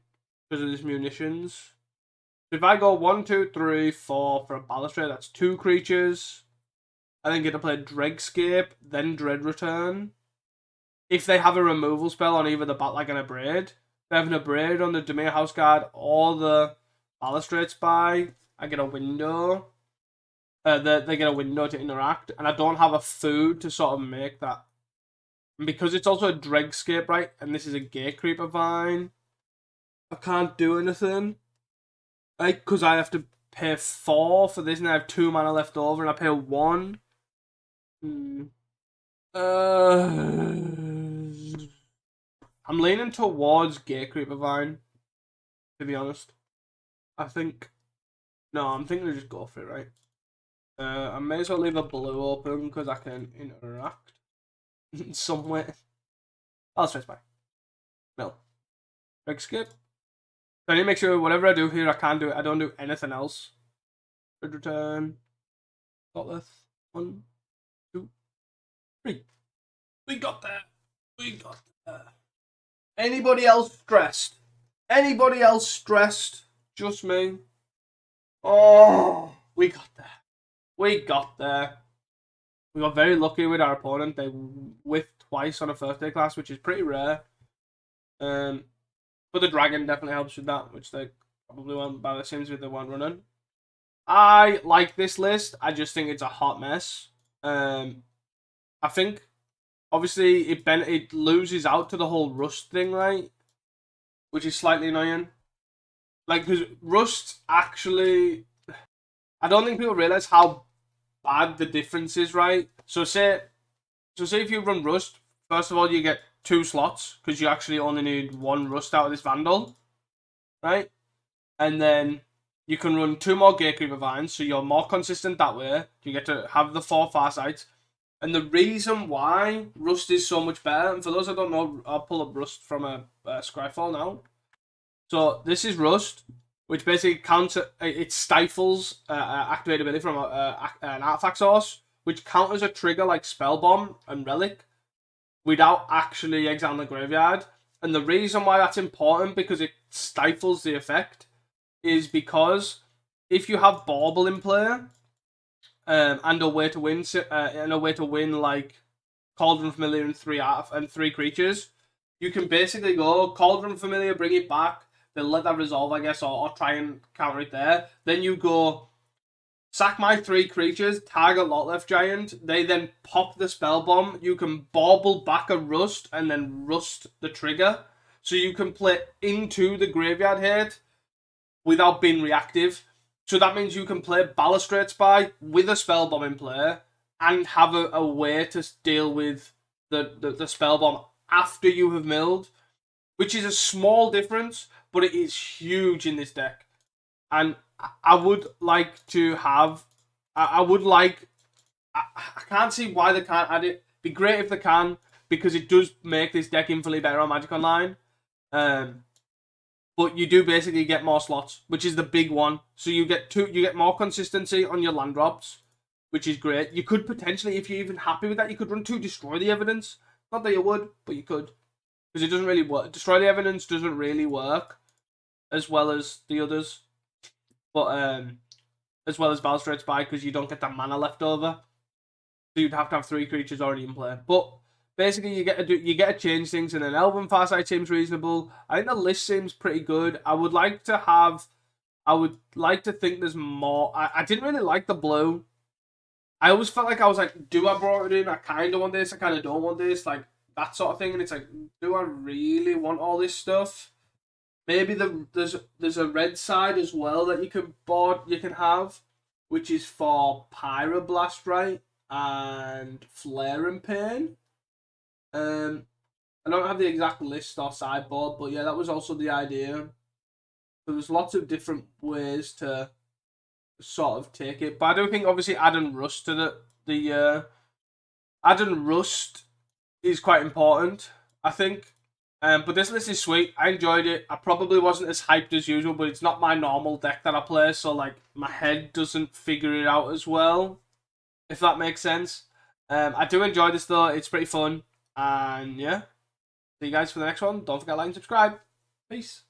Because of these munitions. So if I go 1, 2, 3, 4 for a Balustrade, that's 2 creatures. I then get to play Dregscape, then Dread Return. If they have a removal spell on either the Bat-Lag and a Braid, if they have an Abrade on the Dimir House Guard or the Balustrade Spy, I get a window. They get a window to interact, and I don't have a food to sort of make that. And because it's also a Dregscape, right, and this is a Gate Creeper Vine, I can't do anything. Right, because I have to pay 4 for this, and I have 2 mana left over, and I pay 1. I'm leaning towards Gate Creeper Vine, to be honest. I'm thinking to just go for it, right? I may as well leave a blue open because I can interact in some way. I'll stress by. No. Big skip. So I need to make sure whatever I do here, I can do it. I don't do anything else. Good return. Got 1, 2, 3. We got there. We got there. Anybody else stressed? Anybody else stressed? Just me. Oh, we got there. We got there. We got very lucky with our opponent. They whiffed twice on a first day class, which is pretty rare. But the dragon definitely helps with that, which they probably won't by the seams with the one running. I like this list. I just think it's a hot mess. I think obviously it loses out to the whole Rust thing, right? Which is slightly annoying. Like, because Rust actually, I don't think people realize how bad the difference is, right? So say if you run Rust, first of all you get 2 slots because you actually only need 1 Rust out of this Vandal, right? And then you can run 2 more Gate Creeper Vines, so you're more consistent that way. You get to have the 4 Farsights. And the reason why Rust is so much better, and for those that don't know, I'll pull up Rust from a Scryfall now. So this is Rust, which basically it stifles activate ability from an artifact source, which counters a trigger like Spell Bomb and Relic without actually exiling the graveyard. And the reason why that's important, because it stifles the effect, is because if you have Bauble in play, and a way to win like Cauldron Familiar and 3 creatures, you can basically go Cauldron Familiar, bring it back, then let that resolve, I guess, or try and counter it there. Then you go sack my 3 creatures, target Lotleth Giant. They then pop the Spell Bomb. You can Bauble back a Rust and then Rust the trigger, so you can play into the graveyard hate without being reactive. So that means you can play Balustrade Spy with a Spell Bomb in play and have a way to deal with the Spell Bomb after you have milled, which is a small difference, but it is huge in this deck. And I would like to have... I can't see why they can't add it. Be great if they can, because it does make this deck infinitely better on Magic Online. But you do basically get more slots, which is the big one. So you get more consistency on your land drops, which is great. You could potentially, if you're even happy with that, you could run 2 Destroy the Evidence. Not that you would, but you could. Because it doesn't really work. Destroy the Evidence doesn't really work as well as the others. But as well as Balustrade Spy, because you don't get that mana left over. So you'd have to have 3 creatures already in play. But basically, you get to change things, and then Elven Farsight seems reasonable. I think the list seems pretty good. I would like to think there's more. I didn't really like the blue. I always felt like I was like, do I brought it in? I kind of want this. I kind of don't want this. Like, that sort of thing. And it's like, do I really want all this stuff? Maybe there's a red side as well that you can have, which is for Pyroblast, right? and Flare and Pain. I don't have the exact list or sideboard, but yeah, that was also the idea. So there's lots of different ways to sort of take it, but I do think obviously adding Rust to adding Rust is quite important, I think. But this list is sweet. I enjoyed it. I probably wasn't as hyped as usual, but it's not my normal deck that I play, so like my head doesn't figure it out as well, if that makes sense. I do enjoy this though. It's pretty fun, and yeah. See you guys for the next one. Don't forget to like and subscribe. Peace.